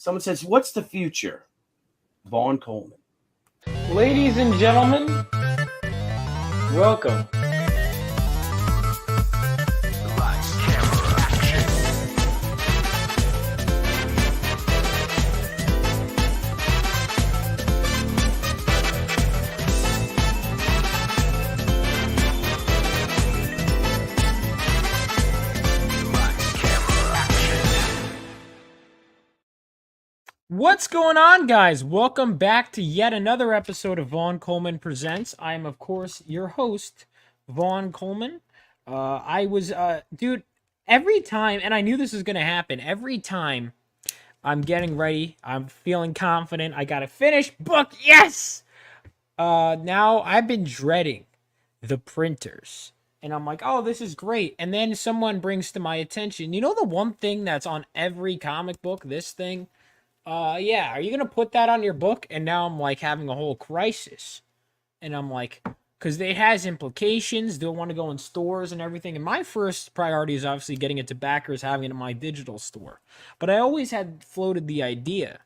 Someone says, "What's the future?" Vaughn Coleman. Ladies and gentlemen, welcome. What's going on, guys? Welcome back to yet another episode of Vaughn Coleman Presents. I am, of course, your host, Vaughn Coleman. Dude, every time, and I knew this was going to happen, every time I'm getting ready, I'm feeling confident, I got a finished book, yes! Now I've been dreading the printers. And I'm like, oh, this is great. And then someone brings to my attention, you know the one thing that's on every comic book, this thing? Yeah, are you gonna put that on your book? And now I'm like having a whole crisis. And I'm like, because it has implications. Do I want to go in stores and everything? And my first priority is obviously getting it to backers, having it in my digital store. But I always had floated the idea.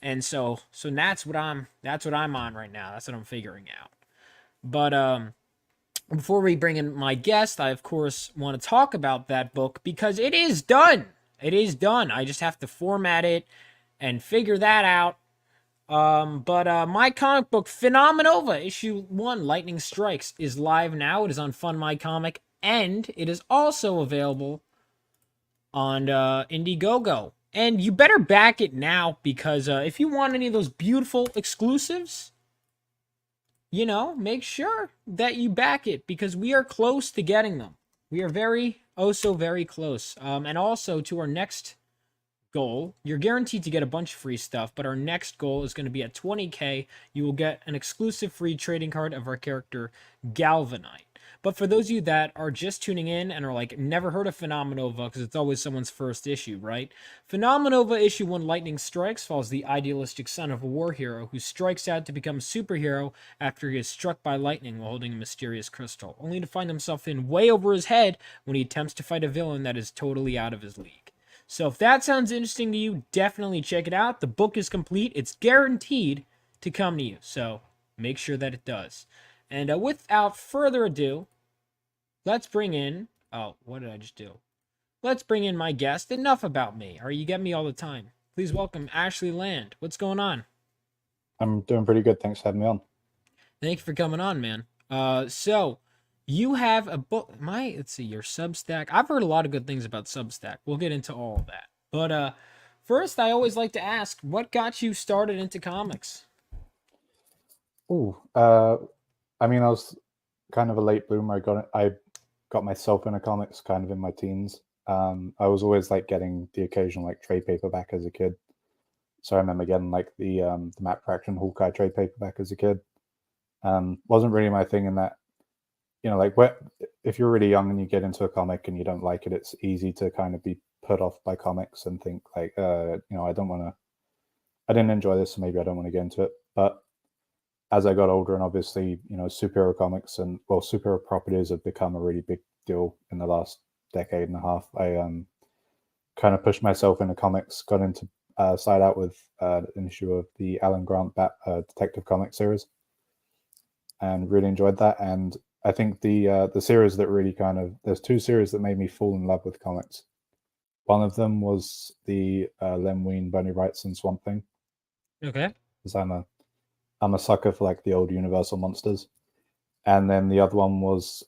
And so that's what I'm on right now. That's what I'm figuring out. But before we bring in my guest, I of course want to talk about that book because it is done. It is done. I just have to format it and figure that out. But my comic book, Phenomenova, issue 1, Lightning Strikes, is live now. It is on Fund My Comic, and it is also available on Indiegogo. And you better back it now, because if you want any of those beautiful exclusives, you know, make sure that you back it, because we are close to getting them. We are very, oh so very close. And also to our next goal, you're guaranteed to get a bunch of free stuff, but our next goal is going to be at 20k. You will get an exclusive free trading card of our character Galvanite. But for those of you that are just tuning in and are like, never heard of Phenomenova, because it's always someone's first issue, right? Phenomenova issue 1, Lightning Strikes, follows the idealistic son of a war hero who strikes out to become a superhero after he is struck by lightning while holding a mysterious crystal, only to find himself in way over his head when he attempts to fight a villain that is totally out of his league. So if that sounds interesting to you, definitely check it out. The book is complete. It's guaranteed to come to you. So make sure that it does. And without further ado, let's bring in... Oh, what did I just do? Let's bring in my guest. Enough about me. Or you get me all the time. Please welcome Ashley Land. What's going on? I'm doing pretty good. Thanks for having me on. Thank you for coming on, man. So... You have a book, let's see, your Substack. I've heard a lot of good things about Substack. We'll get into all of that. But first, I always like to ask, what got you started into comics? I mean, I was kind of a late bloomer. I got myself into comics kind of in my teens. I was always like getting the occasional like trade paperback as a kid. So I remember getting like the Matt Fraction Hawkeye trade paperback as a kid. Wasn't really my thing in that. You know, like if you're really young and you get into a comic and you don't like it, it's easy to kind of be put off by comics and think like, I didn't enjoy this, so maybe I don't want to get into it. But as I got older, and obviously, you know, superhero comics and superhero properties have become a really big deal in the last decade and a half. I kind of pushed myself into comics, got into Side Out with an issue of the Alan Grant Detective Comics series, and really enjoyed that. And I think the series that really there's two series that made me fall in love with comics. One of them was the Len Wein, Bernie Wrightson Swamp Thing. Okay. Because I'm a sucker for like the old Universal monsters. And then the other one was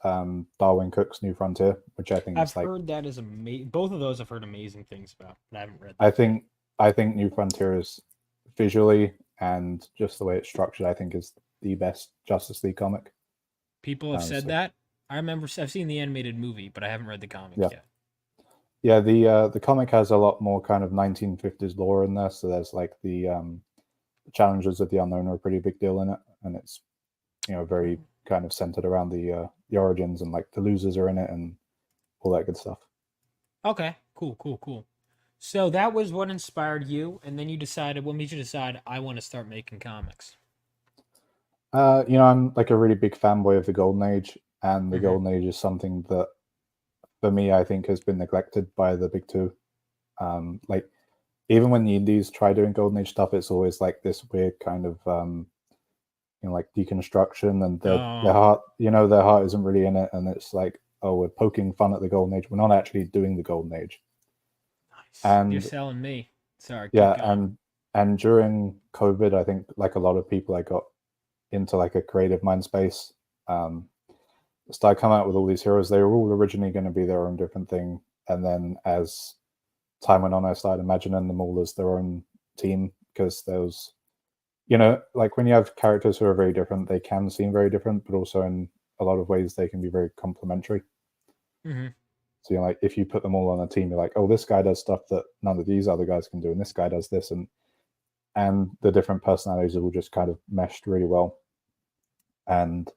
Darwin Cook's New Frontier, which I think I've heard that is amazing. Both of those I've heard amazing things about, but I haven't read them. I think New Frontier is visually and just the way it's structured, I think is the best Justice League comic. People have said that. I remember I've seen the animated movie, but I haven't read the comic yet. Yeah, the comic has a lot more kind of 1950s lore in there. So there's like the challenges of the unknown are a pretty big deal in it, and it's, you know, very kind of centered around the origins, and like the losers are in it and all that good stuff. Okay, cool. So that was what inspired you, and then you decided, what made you decide I want to start making comics? You know, I'm like a really big fanboy of the Golden Age, and the Golden Age is something that, for me, I think has been neglected by the big two. Like even when the indies try doing Golden Age stuff, it's always like this weird kind of like deconstruction, and their Oh, heart, their heart isn't really in it, and it's like, oh, we're poking fun at the Golden Age. We're not actually doing the Golden Age. nice. You're And selling me. Sorry, keep yeah, going. and during COVID, I think like a lot of people, I got into like a creative mind space. Started coming out with all these heroes. They were all originally going to be their own different thing, and then as time went on, I started imagining them all as their own team, because there was, like when you have characters who are very different, they can seem very different, but also in a lot of ways they can be very complementary. Mm-hmm. So like if you put them all on a team, you're like, oh, this guy does stuff that none of these other guys can do, and this guy does this, and the different personalities all just kind of meshed really well. And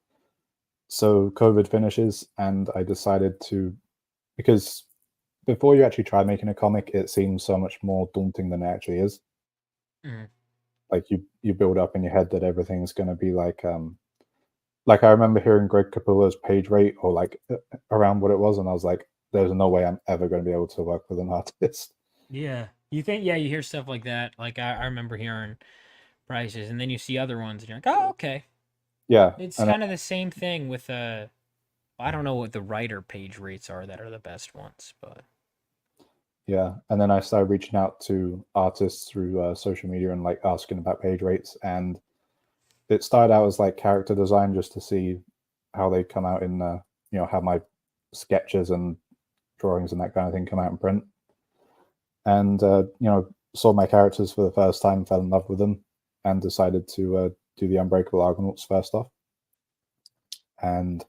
so COVID finishes, and I decided to, because before you actually try making a comic, it seems so much more daunting than it actually is. Mm-hmm. Like you build up in your head that everything's going to be like I remember hearing Greg Capullo's page rate, or like around what it was, and I was like, there's no way I'm ever going to be able to work with an artist. Yeah. You think, yeah, you hear stuff like that. Like I remember hearing prices, and then you see other ones, and you're like, oh, okay. Yeah, It's and kind of the same thing with I don't know what the writer page rates are that are the best ones, but yeah, and then I started reaching out to artists through social media and like asking about page rates, and it started out as like character design, just to see how they come out in how my sketches and drawings and that kind of thing come out in print. And saw my characters for the first time, fell in love with them, and decided to do the Unbreakable Argonauts first off. And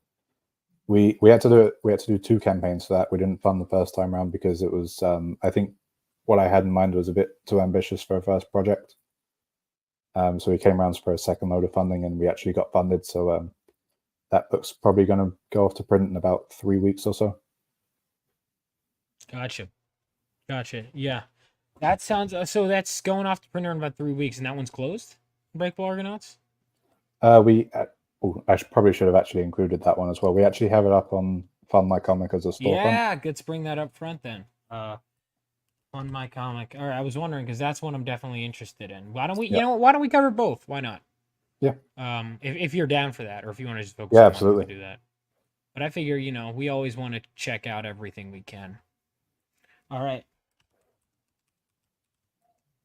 we had to do it. We had to do two campaigns for that. We didn't fund the first time around because it was I think what I had in mind was a bit too ambitious for a first project. So we came around for a second load of funding, and we actually got funded. So that book's probably going to go off to print in about 3 weeks or so. gotcha. Gotcha. Yeah. That sounds so that's going off the printer in about 3 weeks, and that one's closed? Breakable Argonauts? We probably should have actually included that one as well. We actually have it up on Fund My Comic as a storefront. Yeah, let's bring that up front then. On my comic. All right, I was wondering because that's one I'm definitely interested in. Why don't we, Yeah, why don't we cover both? Why not? yeah, If you're down for that, or if you want to just focus yeah, on one, we absolutely. can do that. But I figure, we always want to check out everything we can. All right.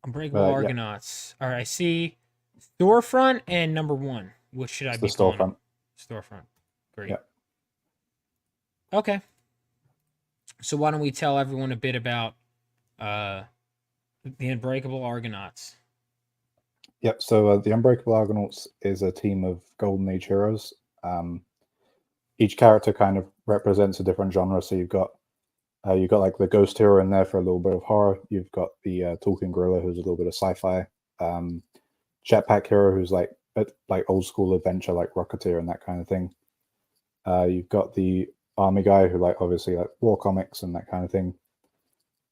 Unbreakable Yeah, Argonauts. All right, I see storefront and number one. What should I it's the be calling them? storefront. Storefront. Great. Yeah. Okay. So why don't we tell everyone a bit about uh the Unbreakable Argonauts? Yep. So the Unbreakable Argonauts is a team of Golden Age heroes. Each character kind of represents a different genre. So you've got like the ghost hero in there for a little bit of horror. You've got the talking gorilla, who's a little bit of sci-fi. Jetpack hero, who's like old school adventure, like Rocketeer and that kind of thing. You've got the army guy, who like obviously like war comics and that kind of thing.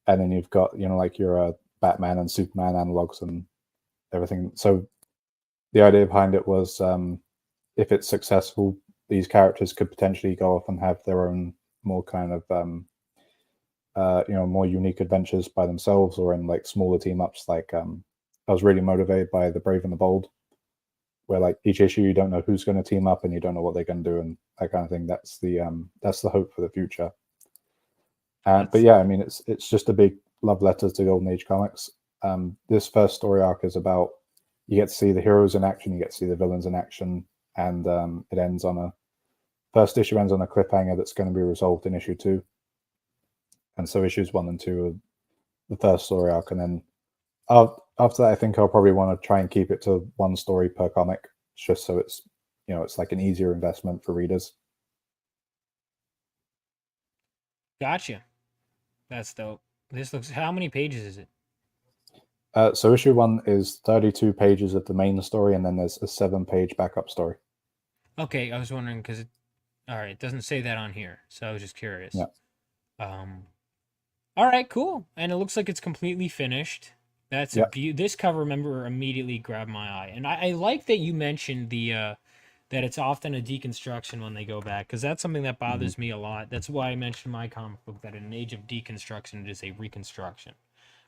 And then you've got like your Batman and Superman analogs and everything. So the idea behind it was, if it's successful, these characters could potentially go off and have their own more kind of more unique adventures by themselves, or in like smaller team ups. Like I was really motivated by the Brave and the Bold, where like each issue you don't know who's going to team up and you don't know what they're going to do, and that kind of thing. That's the hope for the future. But yeah, I mean, it's just a big love letter to Golden Age comics. This first story arc is about, you get to see the heroes in action, you get to see the villains in action, and it ends on first issue ends on a cliffhanger that's going to be resolved in issue 2. And so issues 1 and 2 are the first story arc, and then after that, I think I'll probably want to try and keep it to one story per comic, just so it's it's like an easier investment for readers. Gotcha. That's dope. This looks. How many pages is it? So issue 1 is 32 pages of the main story, and then there's a 7-page backup story. Okay, I was wondering because all right, it doesn't say that on here, so I was just curious. Yeah. All right, cool. And it looks like it's completely finished. That's this cover, remember, immediately grabbed my eye, and I like that you mentioned the that it's often a deconstruction when they go back, because that's something that bothers me a lot. That's why I mentioned my comic book that in an age of deconstruction, it is a reconstruction.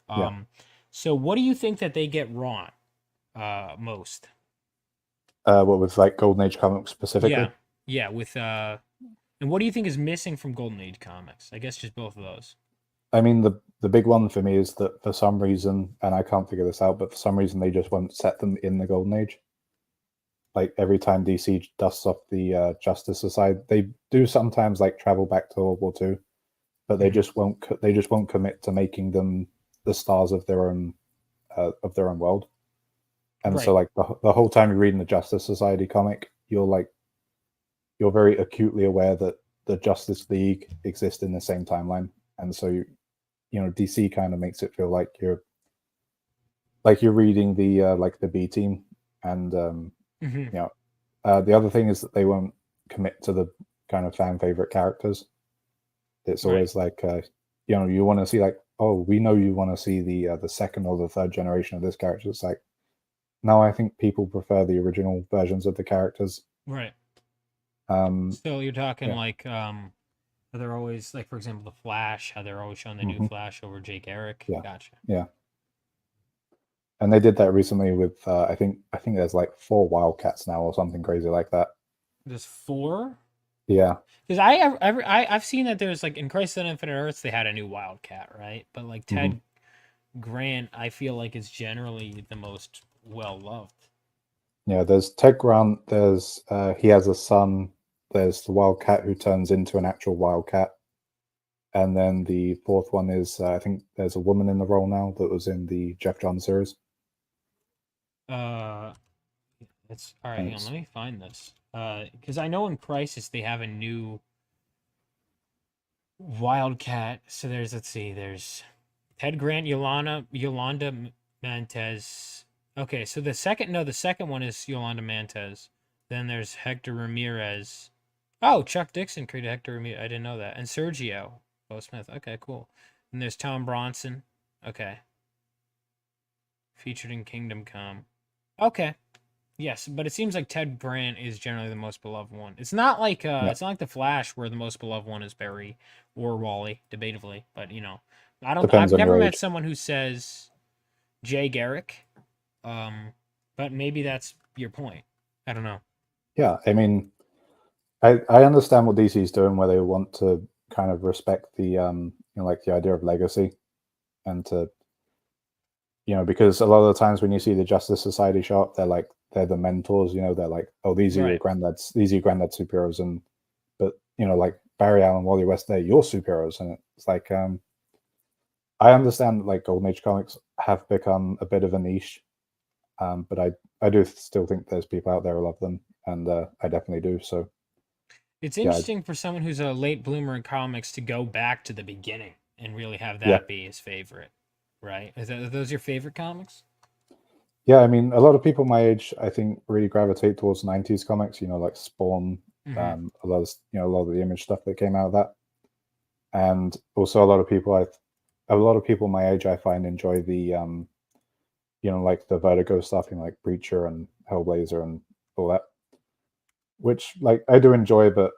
Yeah. So what do you think that they get wrong most? What with like Golden Age comics specifically? Yeah. Yeah, with and what do you think is missing from Golden Age comics? I guess just both of those. I mean, the big one for me is that for some reason, and I can't figure this out, but for some reason they just won't set them in the Golden Age. Like every time DC dusts off the Justice Society, they do sometimes like travel back to World War II, but they Mhm. just won't. They just won't commit to making them the stars of their own world. And so, Right. like the whole time you're reading the Justice Society comic, you're very acutely aware that the Justice League exist in the same timeline, and so DC kind of makes it feel like you're reading the like the B team, and Hmm. the other thing is that they won't commit to the kind of fan favorite characters. It's Right. always like you want to see like, oh, we know you want to see the second or the third generation of this character. It's like, no, I think people prefer the original versions of the characters. Right. Um, So you're talking yeah. like how they're always like, for example, the Flash, how they're always showing the new Hmm. Flash over Jake Eric. Yeah. Gotcha. Yeah. And they did that recently with I think there's like 4 Wildcats now or something crazy like that. There's four. Yeah. Because I've seen that there's like in Crisis on Infinite Earths they had a new Wildcat, right? But like Hmm. Ted Grant, I feel like is generally the most well loved. Yeah, there's Ted Grant, there's he has a son, there's the Wildcat who turns into an actual Wildcat. And then the fourth one is I think there's a woman in the role now that was in the Jeff Johns series. Uh, it's all right. And Hang on, let me find this. Because I know in Crisis they have a new Wildcat. So there's let's see, there's Ted Grant, Yolanda Mantez. Okay, so the second one is Yolanda Mantez. Then there's Hector Ramirez. Oh, Chuck Dixon created Hector Ramirez. I didn't know that. And Sergio Bo Smith. Okay, cool. And there's Tom Bronson. Okay, featured in Kingdom Come. Okay, yes, but it seems like Ted Grant is generally the most beloved one. yeah, It's not like the Flash where the most beloved one is Barry or Wally, debatably. But depends I've on never your met age. someone who says Jay Garrick. But maybe that's your point. I don't know. Yeah, I mean, I understand what DC is doing, where they want to kind of respect the like the idea of legacy, and to because a lot of the times when you see the Justice Society show up, they're the mentors. They're like, oh, Right. these are your granddad's superheroes, and but like Barry Allen, Wally West, they're your superheroes, and it's like I understand that, like Golden Age comics have become a bit of a niche, but I do still think there's people out there who love them, and I definitely do. So It's yeah, interesting for someone who's a late bloomer in comics to go back to the beginning and really have yeah, that be his favorite. Right? Are those your favorite comics? yeah. I mean, a lot of people my age, I think, really gravitate towards '90s comics. Like Spawn, Mm-hmm. a lot of the Image stuff that came out of that, and also a lot of people my age I find enjoy the like the Vertigo stuff, like Preacher and Hellblazer and all that, which like I do enjoy, but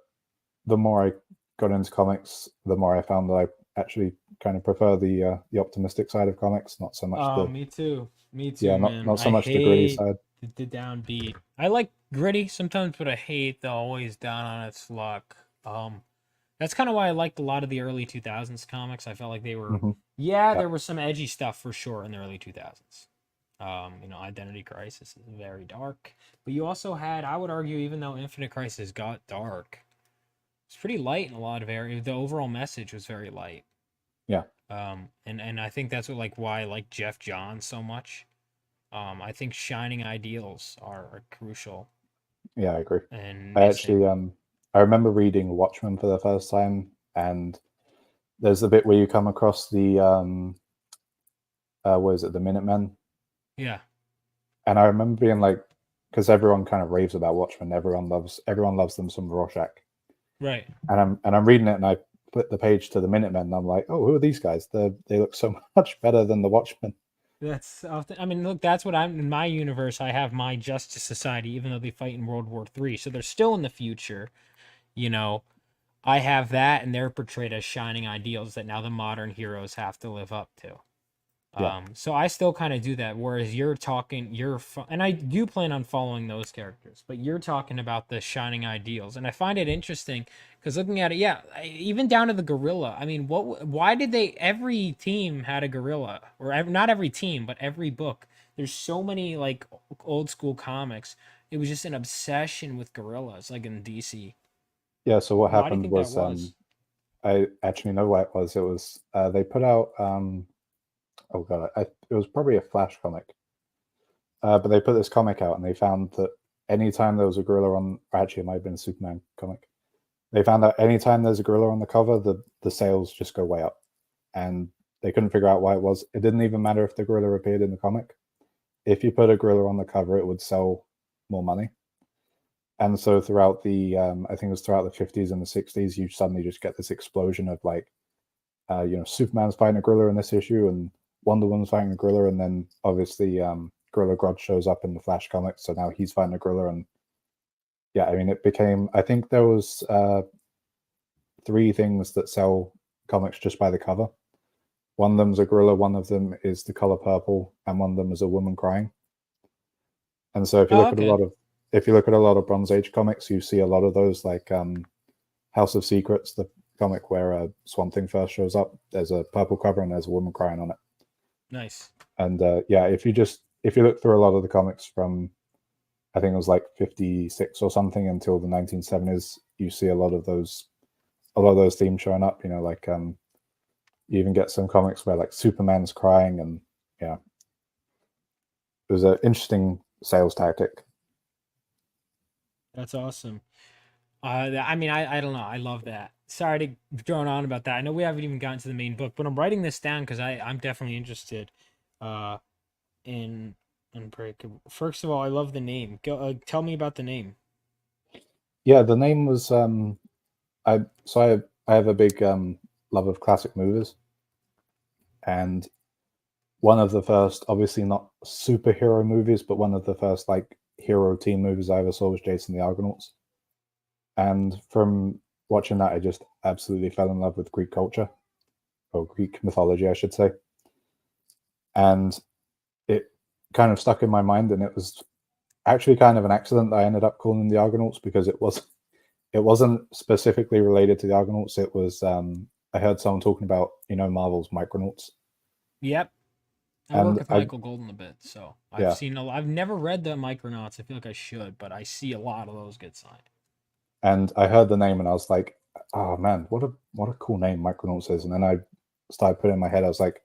the more I got into comics, the more I found that I actually kind of prefer the optimistic side of comics, not so much Oh, the me too. Me yeah, too, not man. not so I much the gritty hate side. the downbeat. I like gritty sometimes, but I hate the always down on its luck. That's kind of why I liked a lot of the early 2000s comics. I felt like they were, Hmm. yeah, Yeah, there was some edgy stuff for sure in the early 2000s. Identity Crisis is very dark, but you also had, I would argue, even though Infinite Crisis got dark, it's pretty light in a lot of areas. The overall message was very light. yeah, And I think that's why I like Jeff Johns so much. I think shining ideals are crucial yeah. I agree. and I actually missing. I remember reading Watchmen for the first time, and there's the bit where you come across the what is it, the Minutemen, Yeah, and I remember being like, because everyone kind of raves about Watchmen, everyone loves them some Rorschach, right. and I'm reading it, and I flip the page to the Minutemen, and I'm like, oh, who are these guys? They look so much better than the Watchmen. That's often, I mean, look, that's what I'm in my universe. I have my Justice Society, even though they fight in World War III, so they're still in the future. You know, I have that, and they're portrayed as shining ideals that now the modern heroes have to live up to. Yeah. So I still kind of do that. Whereas and I do plan on following those characters, but you're talking about the shining ideals, and I find it interesting because looking at it, yeah, even down to the gorilla. I mean, why did they? Every team had a gorilla, or not every team, but every book. There's so many like old school comics. It was just an obsession with gorillas, like in DC. Yeah. So what Why do you happened think that was, was? I actually know why it was. It was they put out oh god, it was probably a Flash comic. But they put this comic out and they found that anytime there was a gorilla on, or actually it might have been a Superman comic, they found out anytime there's a gorilla on the cover, the sales just go way up. And they couldn't figure out why it was. It didn't even matter if the gorilla appeared in the comic. If you put a gorilla on the cover, it would sell more money. And so throughout I think it was throughout the 50s and the 60s, you suddenly just get this explosion of like, Superman's fighting a gorilla in this issue, and Wonder Woman's fighting a gorilla, and then obviously Gorilla Grodd shows up in the Flash comics, so now he's fighting a gorilla, and yeah, I mean, it became. I think there was three things that sell comics just by the cover. One of them's a gorilla, one of them is the color purple, and one of them is a woman crying. And so if you look at a lot of Bronze Age comics, you see a lot of those, like House of Secrets, the comic where Swamp Thing first shows up. There's a purple cover and there's a woman crying on it. Nice. And yeah, if you look through a lot of the comics from, I think it was like 56 or something until the 1970s, you see a lot of those themes showing up. Like you even get some comics where like Superman's crying, and yeah, it was an interesting sales tactic. That's awesome. I mean, I don't know. I love that. Sorry to drone on about that. I know we haven't even gotten to the main book, but I'm writing this down because I'm definitely interested uh, in Unbreakable. First of all, I love the name. Tell me about the name. Yeah, the name was I have a big love of classic movies, and one of the first, obviously not superhero movies, but one of the first like hero team movies I ever saw was Jason the Argonauts. And from watching that, I just absolutely fell in love with Greek culture, or Greek mythology, I should say. And it kind of stuck in my mind, and it was actually kind of an accident that I ended up calling them the Argonauts, because it wasn't specifically related to the Argonauts. It was I heard someone talking about Marvel's Micronauts. Yep. I work with Michael Golden a bit, so I've seen I've never read the Micronauts. I feel like I should, but I see a lot of those get signed. And I heard the name and I was like, oh man, what a cool name Micronauts is. And then I started putting in my head, I was like,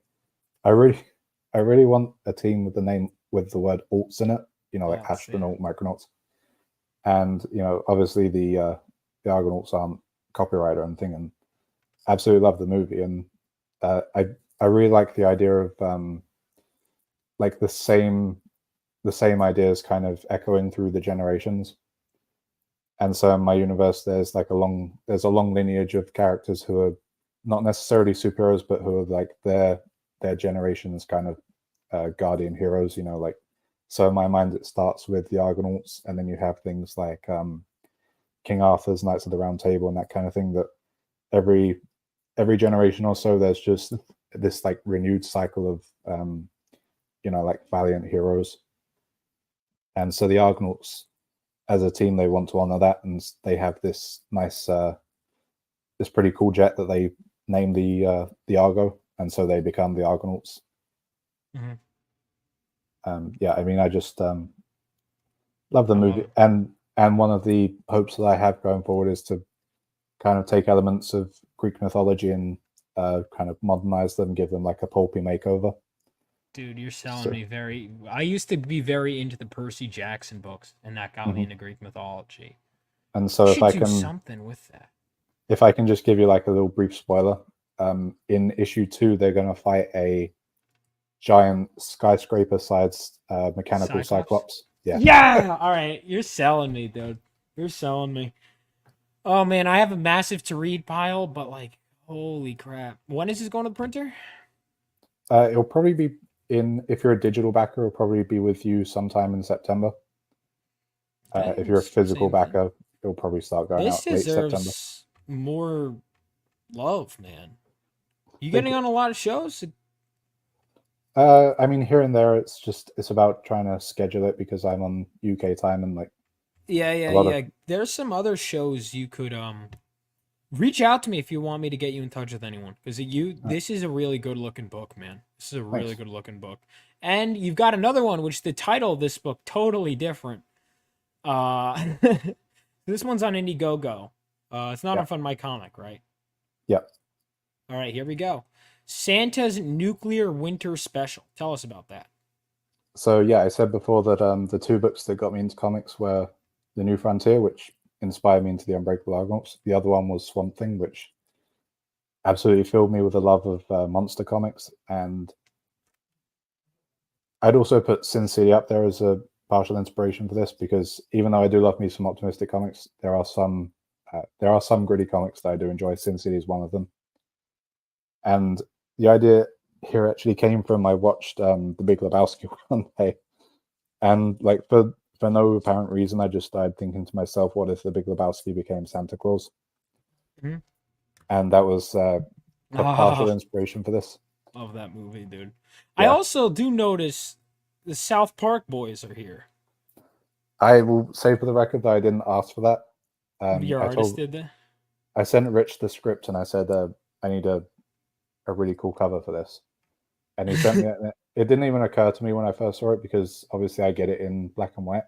I really want a team with the name with the word alts in it, like astronaut, Micronauts. And obviously the Argonauts aren't copyright or anything, and absolutely love the movie. And I really like the idea of like the same ideas kind of echoing through the generations. And so in my universe, there's a long lineage of characters who are not necessarily superheroes, but who are like their generation's kind of guardian heroes. Like, so in my mind, it starts with the Argonauts, and then you have things like King Arthur's Knights of the Round Table and that kind of thing. That every generation or so, there's just this like renewed cycle of like valiant heroes. And so the Argonauts, as a team, they want to honor that, and they have this nice, this pretty cool jet that they name the Argo, and so they become the Argonauts. Mm-hmm. Yeah, I mean, I just love the movie, and one of the hopes that I have going forward is to kind of take elements of Greek mythology and kind of modernize them, give them like a pulpy makeover. Dude, you're selling me very. I used to be very into the Percy Jackson books, and that got me into Greek mythology. And so, if I can do something with that, if I can just give you like a little brief spoiler, in issue 2, they're going to fight a giant skyscraper-sized mechanical Cyclops. Yeah. Yeah. All right, you're selling me, dude. You're selling me. Oh man, I have a massive to read pile, but like, holy crap! When is this going to the printer? It'll probably be if you're a digital backer, it'll probably be with you sometime in September. If you're a physical backer, it'll probably start going out late September. This deserves more love, man. You getting on a lot of shows? I mean, here and there, it's about trying to schedule it because I'm on UK time and like Yeah, a lot of There's some other shows you could reach out to me if you want me to get you in touch with anyone, because this is a really good looking book, man. This is a really thanks. good looking book. And you've got another one, which the title of this book totally different. This one's on Indiegogo. It's not Yeah. on Fund My Comic, right? Yeah. All right, here we go. Santa's Nuclear Winter Special. Tell us about that. So yeah, I said before that the two books that got me into comics were The New Frontier, which inspired me into the Unbreakable Argonauts. The other one was Swamp Thing, which absolutely filled me with a love of monster comics. And I'd also put Sin City up there as a partial inspiration for this, because even though I do love me some optimistic comics, there are some gritty comics that I do enjoy. Sin City is one of them. And the idea here actually came from, I watched The Big Lebowski one day, and like for no apparent reason, I just started thinking to myself, what if The Big Lebowski became Santa Claus? Mm-hmm. And that was partial inspiration for this. Love that movie, dude. Yeah. I also do notice the South Park boys are here. I will say for the record that I didn't ask for that. Your artist did that? I sent Rich the script and I said, I need a really cool cover for this. And he sent me it. It didn't even occur to me when I first saw it, because obviously I get it in black and white.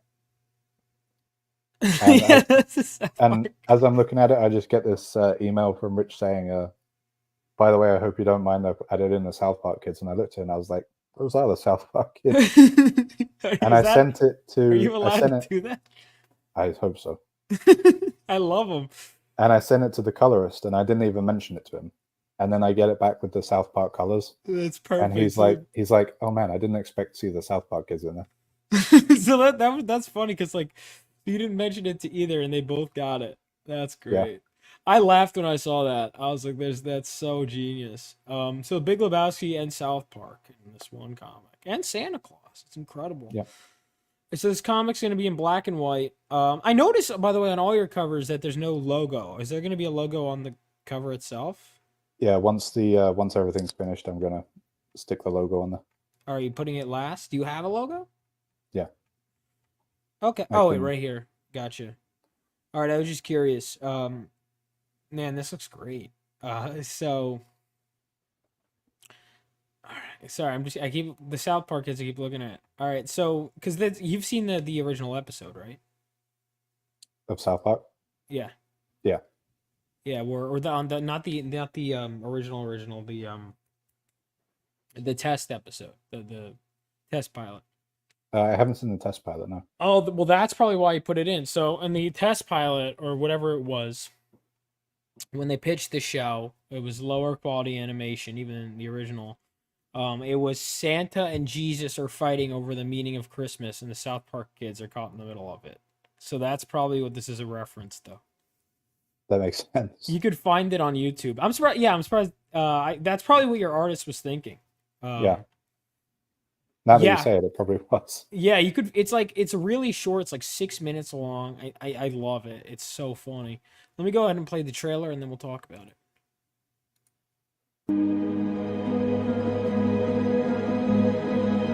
And, as I'm looking at it, I just get this email from Rich saying, by the way, I hope you don't mind I added in the South Park kids. And I looked at it and I was like, those are the South Park kids. And I sent it to... Are you allowed to do that? I hope so. I love them. And I sent it to the colorist, and I didn't even mention it to him. And then I get it back with the South Park colors. That's perfect. And he's like, oh man, I didn't expect to see the South Park kids in there. So that's funny, because like you didn't mention it to either, and they both got it. That's great. Yeah. I laughed when I saw that. I was like, that's so genius. So Big Lebowski and South Park in this one comic, and Santa Claus. It's incredible. Yeah. So this comic's going to be in black and white. I noticed, by the way, on all your covers that there's no logo. Is there going to be a logo on the cover itself? Yeah, once everything's finished, I'm gonna stick the logo on there. Are you putting it last? Do you have a logo? Yeah. Okay. Wait, right here. Gotcha. All right, I was just curious. Man, this looks great. So. All right. Sorry, I keep the South Park kids. I keep looking at. All right, so because you've seen the original episode, right? Of South Park. Yeah. Yeah. Yeah, or not the original, the test episode, the test pilot. I haven't seen the test pilot, no. Oh, well, that's probably why you put it in. So in the test pilot, or whatever it was, when they pitched the show, it was lower quality animation, even in the original. It was Santa and Jesus are fighting over the meaning of Christmas, and the South Park kids are caught in the middle of it. So that's probably what this is a reference to. That makes sense. You could find it on YouTube. I'm surprised. Yeah, I'm surprised. That's probably what your artist was thinking. Yeah. Now that you say it, it probably was. Yeah, you could. It's really short. It's like 6 minutes long. I love it. It's so funny. Let me go ahead and play the trailer, and then we'll talk about it. You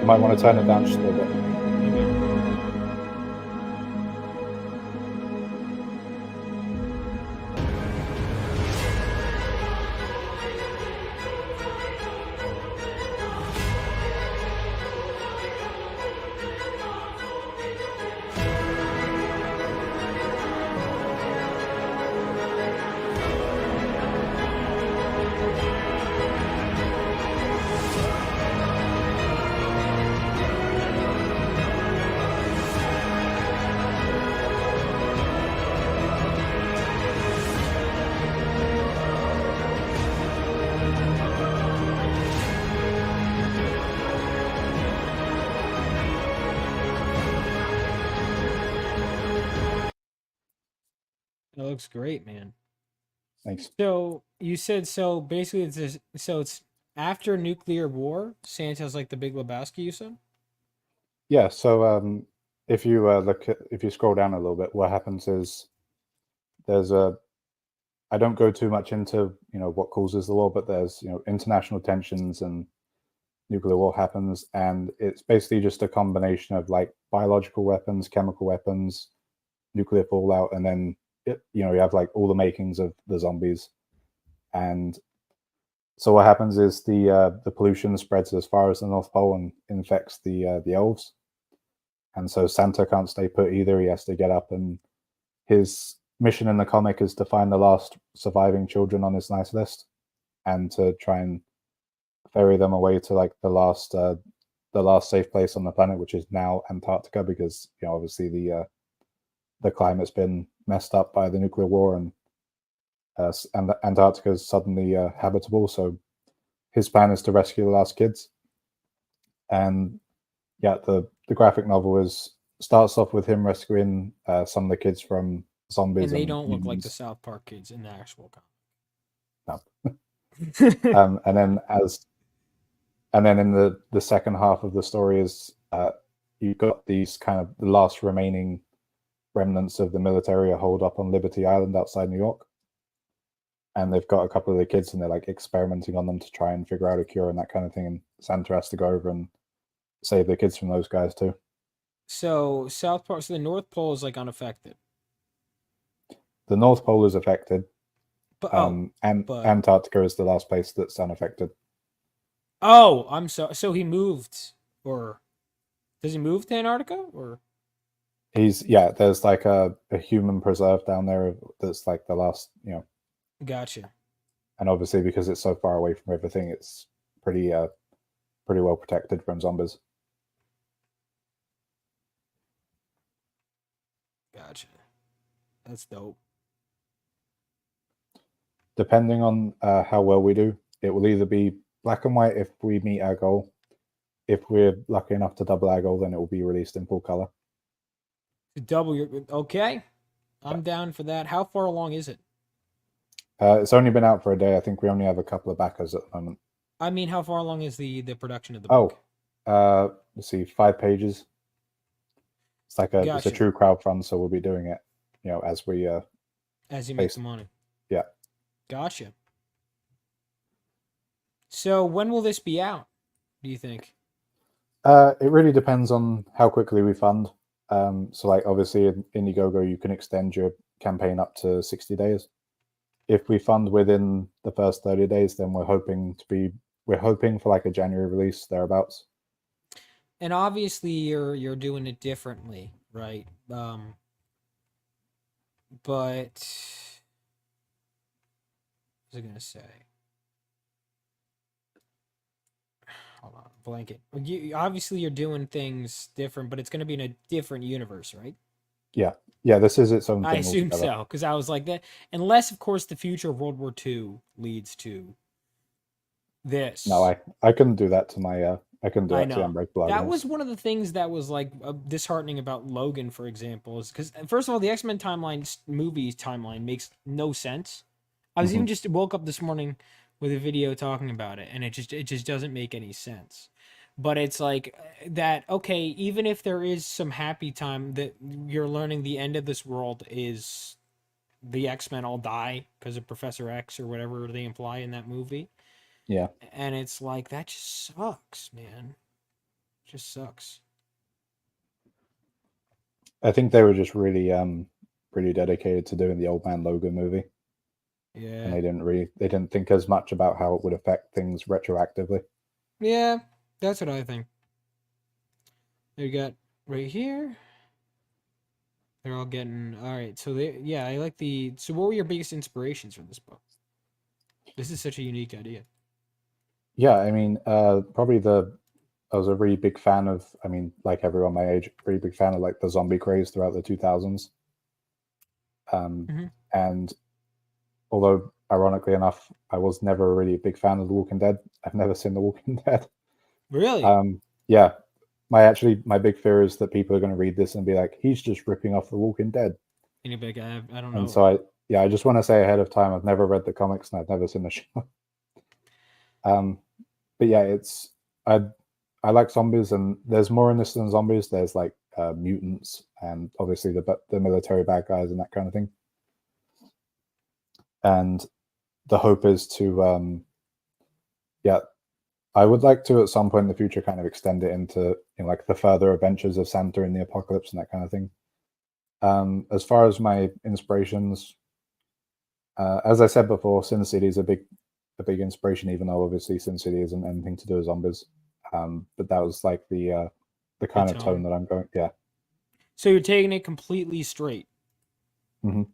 might want to turn it down just a little bit. It looks great, man. Thanks. So you said basically it's after nuclear war. Santa's like the Big Lebowski. You said. Yeah. So if you scroll down a little bit, what happens is I don't go too much into what causes the war, but there's international tensions and nuclear war happens, and it's basically just a combination of like biological weapons, chemical weapons, nuclear fallout, and then you have like all the makings of the zombies. And so what happens is the pollution spreads as far as the North Pole and infects the elves. And so Santa can't stay put either. He has to get up, and his mission in the comic is to find the last surviving children on his nice list and to try and ferry them away to like the last safe place on the planet, which is now Antarctica, because obviously the climate's been messed up by the nuclear war, and Antarctica is suddenly habitable. So his plan is to rescue the last kids. And yeah, the graphic novel starts off with him rescuing some of the kids from zombies, And they don't look like mutants. the South Park kids in the actual No. comic. And then in the second half of the story is you've got these kind of the last remaining remnants of the military are holed up on Liberty Island outside New York, and they've got a couple of the kids, and they're like experimenting on them to try and figure out a cure and that kind of thing. And Santa has to go over and save the kids from those guys too. So South Park, so the North Pole is like unaffected. The North Pole is affected, But but Antarctica is the last place that's unaffected. Oh, I'm so he moved, or does he move to Antarctica, or? There's like a human preserve down there that's like the last, Gotcha. And obviously because it's so far away from everything, it's pretty well protected from zombies. Gotcha. That's dope. Depending on how well we do, it will either be black and white if we meet our goal. If we're lucky enough to double our goal, then it will be released in full color. Double your okay. I'm down for that. How far along is it? It's only been out for a day. I think we only have a couple of backers at the moment. I mean, how far along is the production of the book? Let's see, 5 pages. It's like Gotcha. It's a true crowdfund, so we'll be doing it, as we as you make the money. Yeah. Gotcha. So when will this be out, do you think? It really depends on how quickly we fund. So like obviously in Indiegogo you can extend your campaign up to 60 days. If we fund within the first 30 days, then we're hoping for like a January release thereabouts. And obviously you're doing it differently, right? But what was I gonna say? Hold on, blanket. Obviously you're doing things different, but it's gonna be in a different universe, right? Yeah, this is its own thing. I assume altogether. so, because I was like that. Unless, of course, the future of World War II leads to this. No, I couldn't do that to my I couldn't do that to Unbreakable. That was one of the things that was like disheartening about Logan, for example, is because first of all, the X-Men movie timeline makes no sense. I was even just woke up this morning with a video talking about it, and it just doesn't make any sense. But it's like that, okay, even if there is some happy time that you're learning the end of this world is the X-Men all die because of Professor X or whatever they imply in that movie. Yeah. And it's like, that just sucks, man. It just sucks. I think they were just really dedicated to doing the Old Man Logan movie. Yeah. And they didn't think as much about how it would affect things retroactively. Yeah, that's what I think. They got right here. They're all getting all right. So I like the. So what were your biggest inspirations for this book? This is such a unique idea. Yeah, I mean, probably I was a really big fan of. I mean, like everyone my age, really big fan of like the zombie craze throughout the 2000s. And although ironically enough, I was never really a big fan of The Walking Dead. I've never seen The Walking Dead. Really? Yeah. My big fear is that people are going to read this and be like, he's just ripping off The Walking Dead. And you're like, I don't know. And so I just want to say ahead of time, I've never read the comics and I've never seen the show. But yeah, I like zombies, and there's more in this than zombies. There's like mutants and obviously the military bad guys and that kind of thing. And the hope is to I would like to at some point in the future kind of extend it into like the further adventures of Santa in the apocalypse and that kind of thing. As far as my inspirations, as I said before, Sin City is a big inspiration, even though obviously Sin City isn't anything to do with zombies. But that was like the kind of tone that I'm going. Yeah. So you're taking it completely straight. Mm-hmm.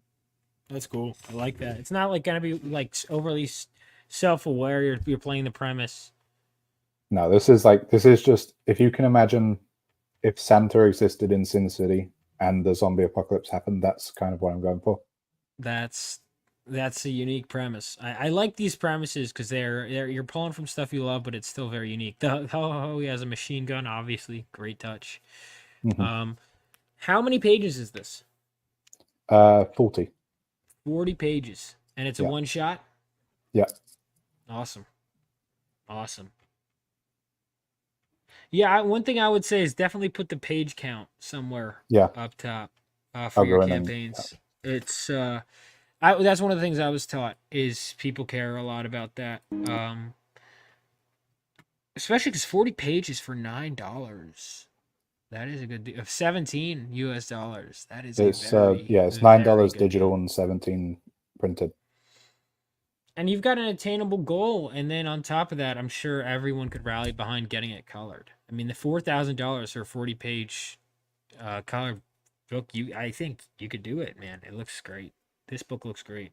That's cool. I like that. It's not like gonna be like overly self-aware. You're playing the premise. No, this is just, if you can imagine if Santa existed in Sin City and the zombie apocalypse happened, that's kind of what I'm going for. That's a unique premise. I like these premises because they're you're pulling from stuff you love, but it's still very unique. The ho he has a machine gun, obviously, great touch. Mm-hmm. How many pages is this? 40. 40 pages, and it's a one shot. Yeah. Awesome. Yeah, one thing I would say is definitely put the page count somewhere up top for your campaigns. It's that's one of the things I was taught is people care a lot about that. Especially because 40 pages for $9. That is a good deal. Of 17 US dollars. That is it's $9 digital and 17 printed. And you've got an attainable goal, and then on top of that, I'm sure everyone could rally behind getting it colored. I mean, the $4,000 for a 40-page color book, I think you could do it, man. It looks great. This book looks great.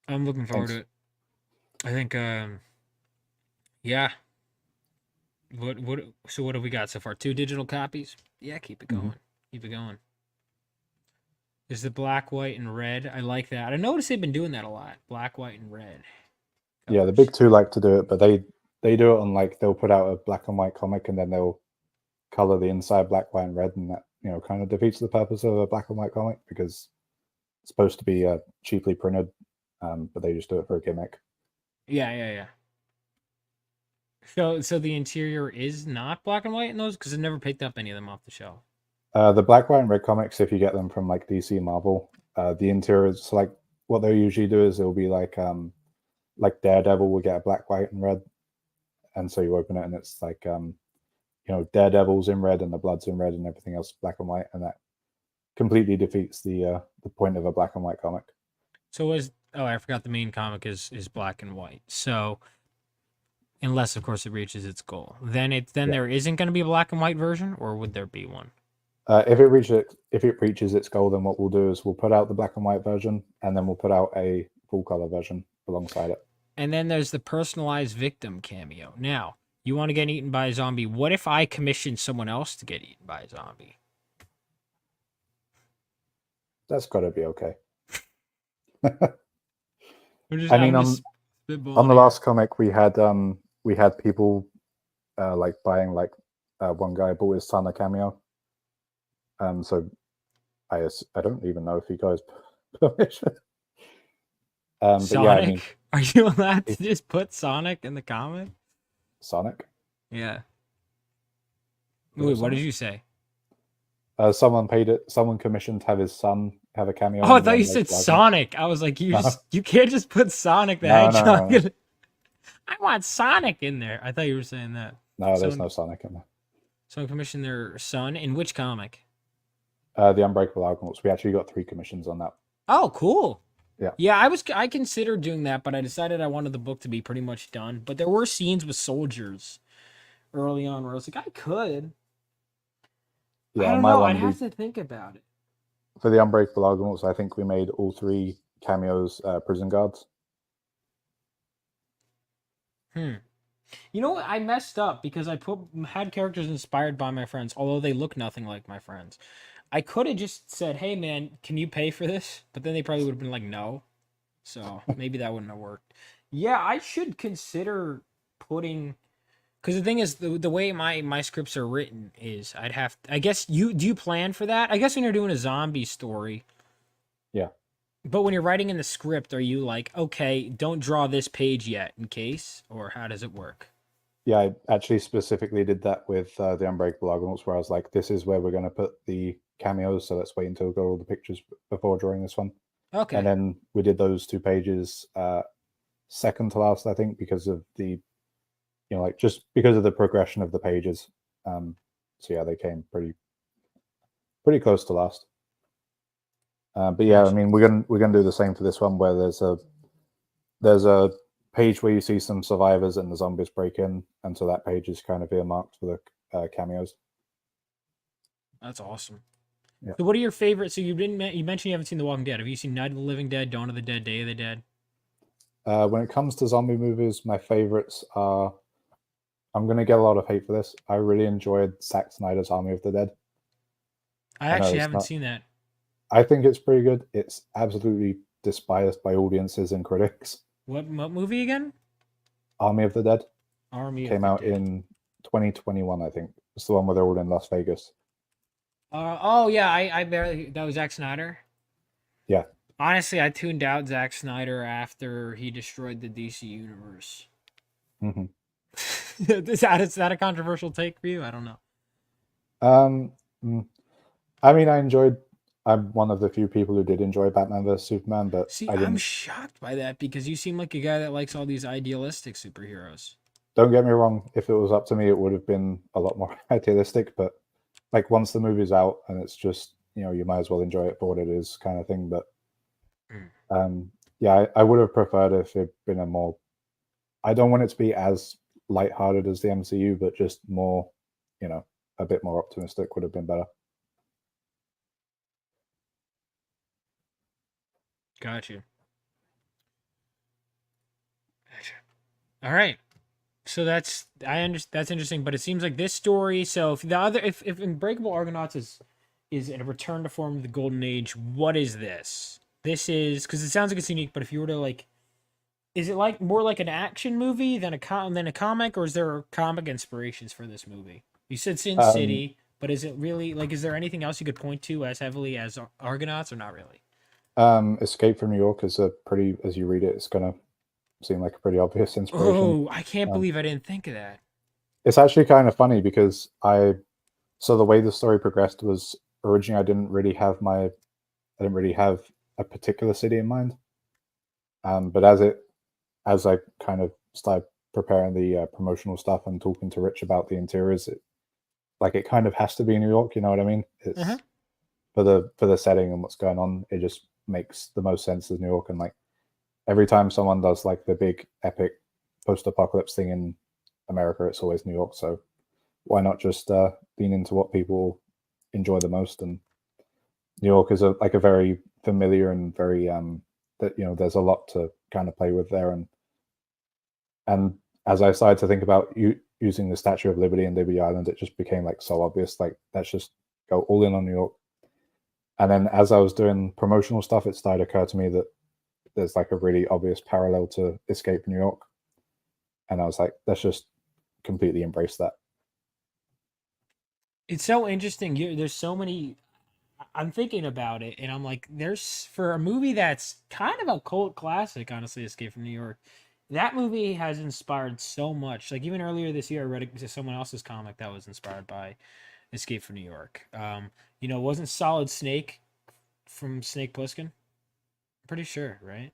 I'm looking forward to it. I think, yeah. So what have we got so far? 2 digital copies? Yeah, keep it going. Mm-hmm. Keep it going. Is the black, white, and red? I like that. I noticed they've been doing that a lot. Black, white, and red. Colors. Yeah, the big two like to do it, but they do it on they'll put out a black and white comic and then they'll color the inside black, white, and red, and that kind of defeats the purpose of a black and white comic because it's supposed to be cheaply printed, but they just do it for a gimmick. Yeah. So the interior is not black and white in those because I never picked up any of them off the shelf. The black, white, and red comics, if you get them from DC, Marvel, the interior is what they'll usually do is it'll be like Daredevil will get a black, white, and red, and so you open it and it's Daredevil's in red and the blood's in red and everything else black and white, and that completely defeats the point of a black and white comic. So I forgot the main comic is black and white. So unless of course it reaches its goal, then there isn't going to be a black and white version, or would there be one? If it reaches its goal, then what we'll do is we'll put out the black and white version, and then we'll put out a full color version alongside it. And then there's the personalized victim cameo. Now, you want to get eaten by a zombie. What if I commission someone else to get eaten by a zombie? That's got to be okay. I mean, on the last comic, we had people buying one guy bought his son a cameo. So I don't even know if he goes permission. Sonic? But yeah, I mean, are you allowed to just put Sonic in the comic? Sonic? Yeah. Wait, what did you say? Someone paid it. Someone commissioned to have his son have a cameo. Oh, I thought you said Sonic. I was like, you can't just put Sonic the Hedgehog. No. I want Sonic in there. I thought you were saying that. No, there's no Sonic in there. Someone commissioned their son in which comic? The Unbreakable Argonauts. We actually got 3 commissions on that. Oh, cool. Yeah. I considered doing that, but I decided I wanted the book to be pretty much done. But there were scenes with soldiers early on where I was like, I could. Yeah, I don't know. I'd have to think about it. For the Unbreakable Argonauts, I think we made all 3 cameos prison guards. You know what? I messed up because I had characters inspired by my friends, although they look nothing like my friends. I could have just said, hey, man, can you pay for this? But then they probably would have been like, no. So maybe that wouldn't have worked. Yeah, I should consider putting... Because the thing is, the way my scripts are written is I guess do you plan for that? I guess when you're doing a zombie story... Yeah. But when you're writing in the script, are you like, okay, don't draw this page yet in case? Or how does it work? Yeah, I actually specifically did that with the Unbreakable Argonauts, where I was like, this is where we're going to put the cameos, so let's wait until we've got all the pictures before drawing this one. Okay. And then we did those 2 pages second to last, I think, because of the like just because of the progression of the pages. So yeah, they came pretty close to last. But yeah, I mean, we're gonna do the same for this one, where there's a page where you see some survivors and the zombies break in, and so that page is kind of earmarked for the cameos. That's awesome. Yeah. So what are your favorites? So you mentioned you haven't seen The Walking Dead. Have you seen Night of the Living Dead, Dawn of the Dead, Day of the Dead? When it comes to zombie movies, my favorites are. I'm gonna get a lot of hate for this. I really enjoyed Zack Snyder's Army of the Dead. I actually haven't seen that. I think it's pretty good. It's absolutely despised by audiences and critics. What movie again? Army of the Dead. Came out in 2021, I think. It's the one where they're all in Las Vegas. Oh yeah, I barely. That was Zack Snyder. Yeah. Honestly, I tuned out Zack Snyder after he destroyed the DC universe. Mm-hmm. is that a controversial take for you? I don't know. I mean, I'm one of the few people who did enjoy Batman vs Superman, but see, I'm shocked by that because you seem like a guy that likes all these idealistic superheroes. Don't get me wrong. If it was up to me, it would have been a lot more idealistic. But like once the movie's out and it's just you might as well enjoy it for what it is, kind of thing. But yeah, I would have preferred if it'd been a more. I don't want it to be as lighthearted as the MCU, but just more, a bit more optimistic would have been better. Got you. All right. So that's that's interesting, but it seems like this story. So if Unbreakable Argonauts is a return to form of the Golden Age, what is this? This is because it sounds like it's unique, but if you were to like, is it like more like an action movie than a comic, or is there comic inspirations for this movie? You said Sin City, but is it really like? Is there anything else you could point to as heavily as Argonauts, or not really? Escape from New York is as you read it, it's gonna seem like a pretty obvious inspiration. Oh, I can't believe I didn't think of that. It's actually kind of funny because so the way the story progressed was originally I didn't really have a particular city in mind. But as I kind of started preparing the promotional stuff and talking to Rich about the interiors, it kind of has to be New York. You know what I mean? It's for the setting and what's going on. It just makes the most sense as New York. And like every time someone does like the big epic post-apocalypse thing in America, it's always New York. So why not just lean into what people enjoy the most? And New York is a very familiar and very that there's a lot to kind of play with there. And as I started to think about using the Statue of Liberty and Liberty Island, it just became like so obvious. Like let's just go all in on New York. And then as I was doing promotional stuff, it started to occur to me that there's like a really obvious parallel to Escape from New York. And I was like, let's just completely embrace that. It's so interesting. There's so many. I'm thinking about it, and I'm like, there's for a movie that's kind of a cult classic, honestly, Escape from New York. That movie has inspired so much. Like even earlier this year, I read someone else's comic that was inspired by Escape from New York. Wasn't Solid Snake from Snake Plissken? I'm pretty sure, right?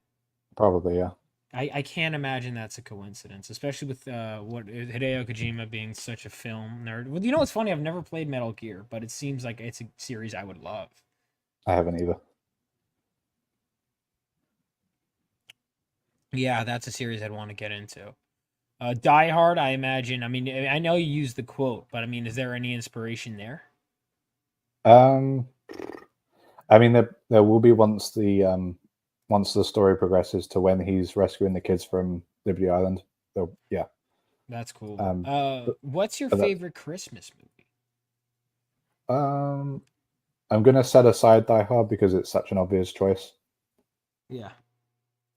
Probably, yeah. I can't imagine that's a coincidence, especially with what Hideo Kojima being such a film nerd. Well, what's funny? I've never played Metal Gear, but it seems like it's a series I would love. I haven't either. Yeah, that's a series I'd want to get into. Die Hard, I imagine. I mean, I know you used the quote, but I mean, is there any inspiration there? I mean, there will be once the story progresses to when he's rescuing the kids from Liberty Island. So yeah, that's cool. What's your favorite Christmas movie? I'm gonna set aside Die Hard because it's such an obvious choice. Yeah.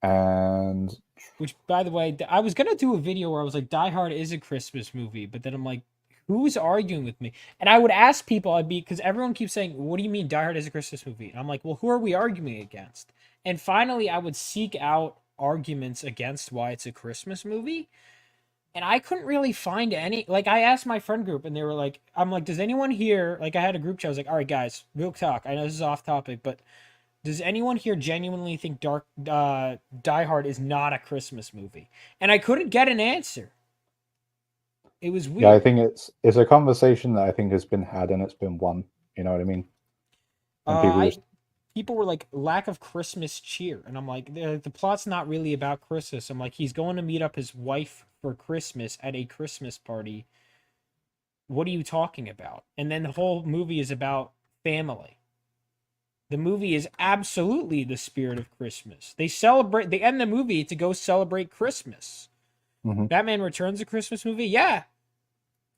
And which, by the way, I was gonna do a video where I was like, Die Hard is a Christmas movie, but then I'm like, who's arguing with me? And I would ask people, because everyone keeps saying, what do you mean Die Hard is a Christmas movie? And I'm like, well, who are we arguing against? And finally, I would seek out arguments against why it's a Christmas movie. And I couldn't really find any. Like, I asked my friend group, and they were like, I'm like, does anyone here, like, I had a group chat. I was like, all right, guys, real talk. I know this is off topic, but Does anyone here genuinely think Die Hard is not a Christmas movie? And I couldn't get an answer. It was Yeah, I weird. think it's a conversation that I think has been had and it's been won. You know what I mean? And people I just people were like lack of Christmas cheer, and I'm like the plot's not really about Christmas. I'm like he's going to meet up his wife for Christmas at a Christmas party. What are you talking about? And then the whole movie is about family. The movie is absolutely the spirit of Christmas. They end the movie to go celebrate Christmas. Mhm. Batman Returns a Christmas movie? Yeah.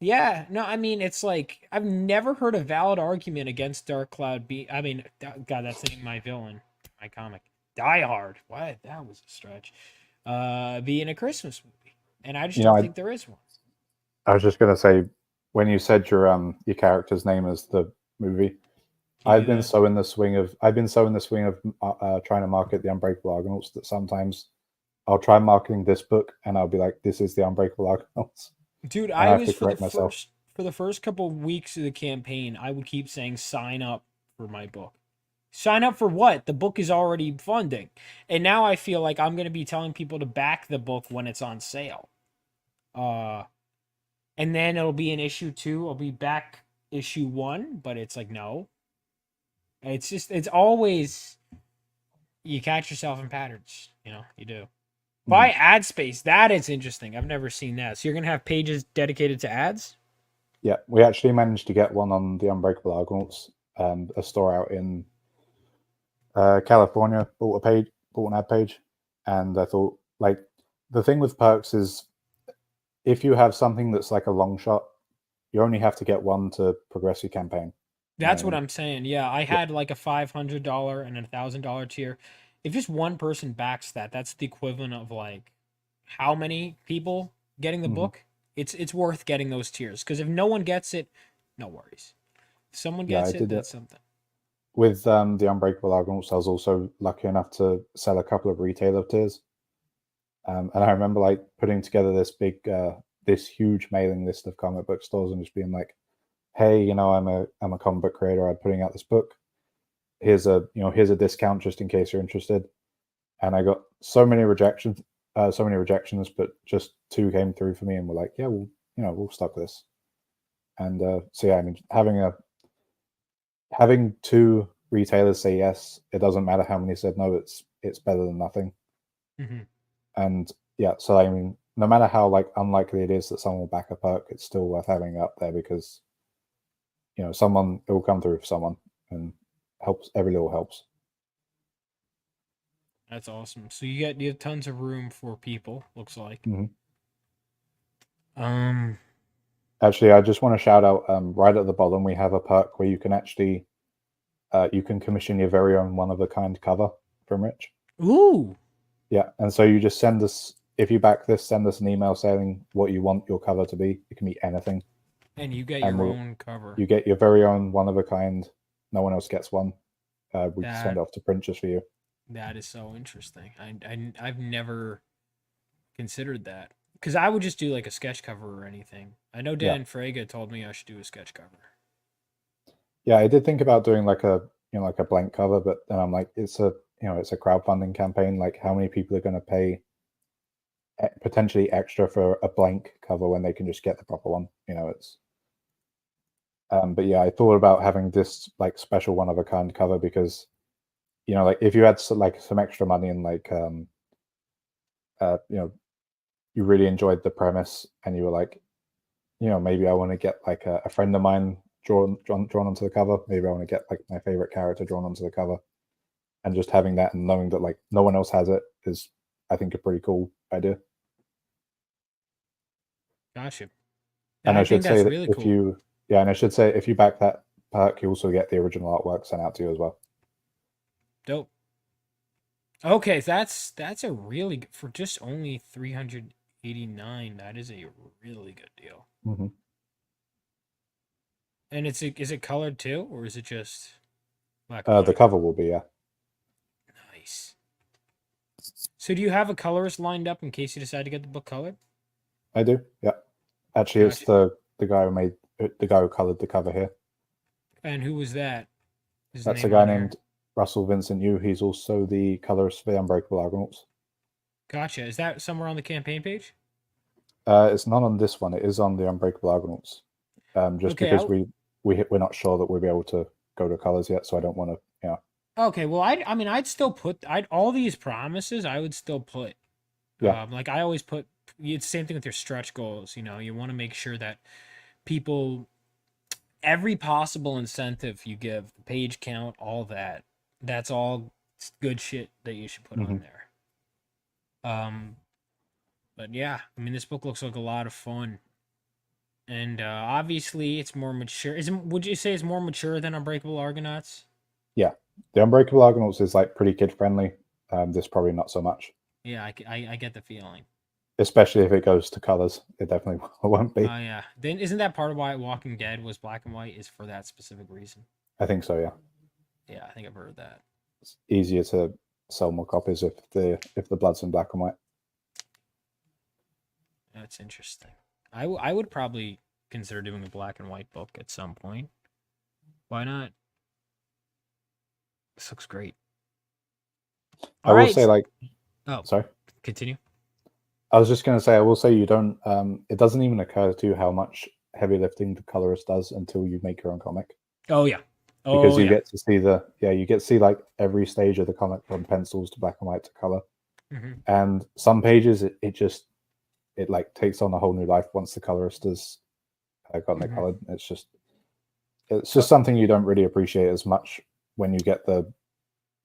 Yeah. No, I mean, it's like, I've never heard a valid argument against Dark Cloud I mean, God, that's the name of my villain, my comic. Die Hard. What? That was a stretch. Being a Christmas movie. And I just you know, don't I think there is one. I was just gonna say when you said your character's name is the movie, Can you do that? I've been so in the swing of trying to market the Unbreakable Argonauts that sometimes I'll try marketing this book and I'll be like, this is the Unbreakable Argonauts, Dude, and I I have was to correct myself. for the first couple of weeks of the campaign, I would keep saying sign up for my book. Sign up for what? The book is already funding. And now I feel like I'm going to be telling people to back the book when it's on sale. Uh and then it'll be in issue 2, I'll be back issue 1, but it's like no. It's always you catch yourself in patterns, you do. Buy Mhm. ad space. That is interesting. I've never seen that. So you're going to have pages dedicated to ads? Yeah, we actually managed to get one on the Unbreakable Argonauts, a store out in California bought an ad page, and I thought like the thing with perks is if you have something that's like a long shot, you only have to get one to progress your campaign. You know what That's I what mean? I'm saying. Yeah, I Yeah. had like a $500 and a $1,000 tier. If just one person backs that, that's the equivalent of like how many people getting the Hmm. book? It's worth getting those tiers because if no one gets it, no worries. If someone Yeah, I gets it, did it that's something. with the Unbreakable Argonauts. I was also lucky enough to sell a couple of retailer tiers, and I remember like putting together this huge mailing list of comic book stores and just being like, "Hey, I'm a comic book creator. I'm putting out this book. Here's a discount just in case you're interested." And I got so many rejections, but just two came through for me and were like, "Yeah, we'll stock this." And so yeah, I mean, having two retailers say yes, it doesn't matter how many said no. It's better than nothing. Hmm. And yeah, so I mean, no matter how like unlikely it is that someone will back a perk, it's still worth having up there because someone it will come through for someone and helps. Every little helps. That's awesome. So you have tons of room for people. Looks like. Hmm. Um. Actually, I just want to shout out right at the bottom we have a perk where you can commission your very own one of a kind cover from Rich. Ooh. Yeah, and so you just send us if you back this, send us an email saying what you want your cover to be. It can be anything, And you get and your own cover. you get your very own one of a kind. No one else gets one. We send That it off to print just for you. that is so interesting. I've never considered that because I would just do like a sketch cover or anything. I know Yeah, Dan Frega told me I should do a sketch cover. yeah. I did think about doing like a blank cover, but then I'm like, it's a crowdfunding campaign. Like, how many people are going to pay potentially extra for a blank cover when they can just get the proper one? It's but yeah, I thought about having this like special one of a kind cover because like if you had like some extra money and like uh you know you really enjoyed the premise and you were like maybe I want to get like a friend of mine drawn onto the cover, maybe I want to get like my favorite character drawn onto the cover, and just having that and knowing that like no one else has it is I think a pretty cool idea. Gotcha. And I I think should say that's that really if cool. you yeah, and I should say if you back that perk, you also get the original artwork sent out to you as well. Dope. Okay, that's a really good, for just only 389. That is a really good deal. Hmm. And is it colored too, or is it just black and The white? cover will be, yeah. Nice. So do you have a colorist lined up in case you decide to get the book colored? I do. Yeah. Actually, it's Gotcha. the guy who made the guy who colored the cover here. And who was that? His That's a name guy on named here. Russell Vincent Yu. He's also the colorist for the Unbreakable Argonauts. Gotcha. Is that somewhere on the campaign page? It's not on this one. It is on the Unbreakable Argonauts. Just Okay, because we're not sure that we'll be able to go to colors yet, so I don't want to. Yeah. Okay, well, I mean, I'd still put all these promises. I would still put. Yeah. Like I always put. It's the same thing with your stretch goals. You know, you want to make sure that people, every possible incentive you give, the page count, all that. That's all good shit that you should put on there. But yeah, I mean, this book looks like a lot of fun, and obviously it's more mature. Would you say it's more mature than Unbreakable Argonauts? Yeah, the Unbreakable Argonauts is like pretty kid friendly. This probably not so much. Yeah, I get the feeling. Especially if it goes to colors, it definitely won't be. Oh yeah, then isn't that part of why Walking Dead was black and white? Is for that specific reason? I think so. Yeah. Yeah, I think I've heard that. It's easier to sell more copies if the blood's in black and white. That's interesting. I would probably consider doing a black and white book at some point. Why not? This looks great. I will say, like, oh, sorry. Continue. I was just going to say, I will say you don't. It doesn't even occur to you how much heavy lifting the colorist does until you make your own comic. Oh yeah. Because you get to see you get to see like every stage of the comic from pencils to black and white to color. And some pages it like takes on a whole new life once the colorist has gotten it colored. It's just something you don't really appreciate as much when you get the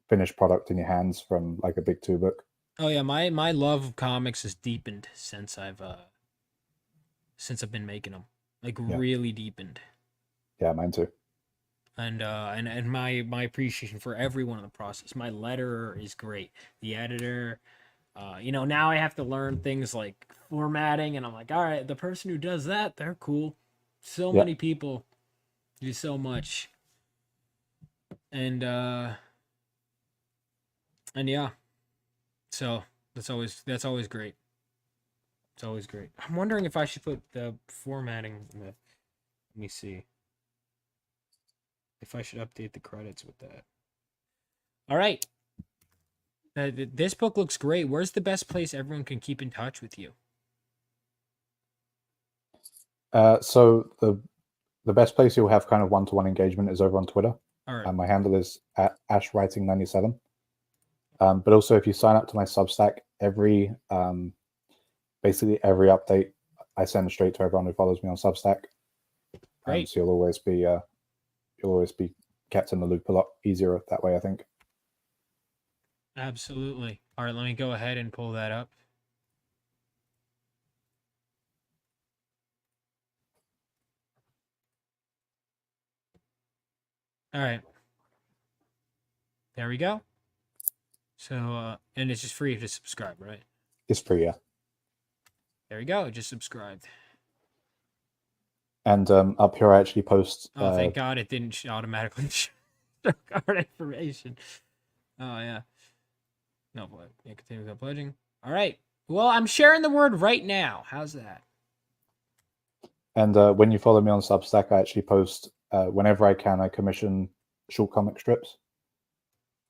finished product in your hands from like a big 2 book. Oh yeah, my love of comics has deepened since I've been making them. Like really deepened. Yeah, mine too. And my appreciation for everyone in the process. My letterer is great. The editor, now I have to learn things like formatting, and I'm like, all right, the person who does that, they're cool. So many people do so much. And yeah. So that's always great. It's always great. I'm wondering if I should put the formatting in the, let me see. If I should update the credits with that. All right. This book looks great. Where's the best place everyone can keep in touch with you? So the best place you'll have kind of one-to-one engagement is over on Twitter. All right. My handle is at ashwriting97. But also, if you sign up to my Substack, basically every update I send straight to everyone who follows me on Substack. Great. So you'll always be kept in the loop a lot easier that way, I think. Absolutely. All right, let me go ahead and pull that up. All right. There we go. So, and it's just free to subscribe, right? It's free, yeah. There we go. Just subscribed. And up here, I actually post. Oh, thank God it didn't automatically show card information. Oh, yeah. No, but yeah, continue without pledging. All right. Well, I'm sharing the word right now. How's that? And when you follow me on Substack, I actually post whenever I can. I commission short comic strips.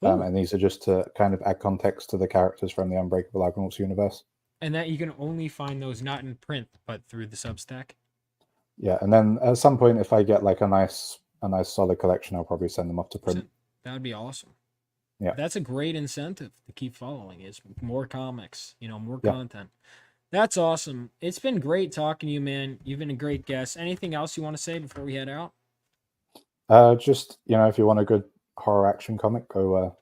And these are just to kind of add context to the characters from the Unbreakable Argonauts universe. And that you can only find those not in print, but through the Substack. Yeah, and then at some point, if I get like a nice solid collection, I'll probably send them off to print. That would be awesome. Yeah, that's a great incentive to keep following. Is more comics, more content. That's awesome. It's been great talking to you, man. You've been a great guest. Anything else you want to say before we head out? Just if you want a good horror action comic, go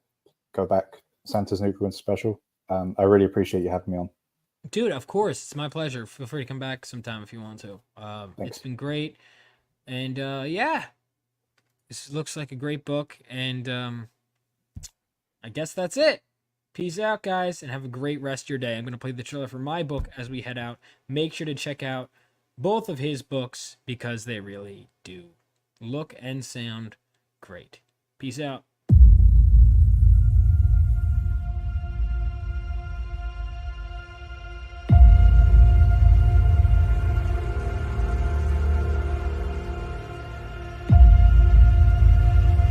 back. Santa's Nuclear Special. I really appreciate you having me on. Dude, of course. It's my pleasure. Feel free to come back sometime if you want to. It's been great. And yeah, this looks like a great book. And I guess that's it. Peace out, guys, and have a great rest of your day. I'm going to play the trailer for my book as we head out. Make sure to check out both of his books because they really do look and sound great. Peace out.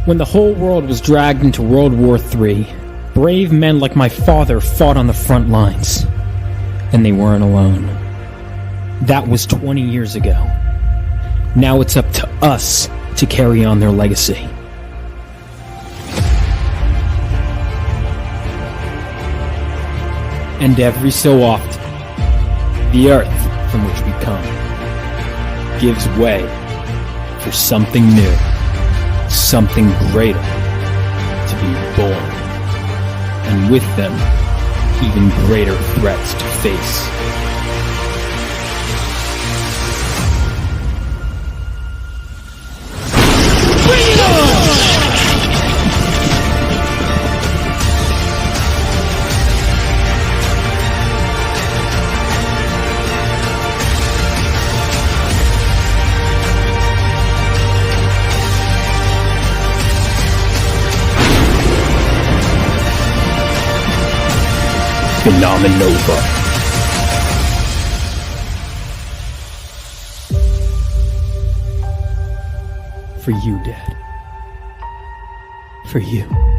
When the whole world was dragged into World War III, brave men like my father fought on the front lines. And they weren't alone. That was 20 years ago. Now it's up to us to carry on their legacy. And every so often, the earth from which we come gives way for something new, something greater to be born, and with them, even greater threats to face. Phenomenova. For you, Dad. For you.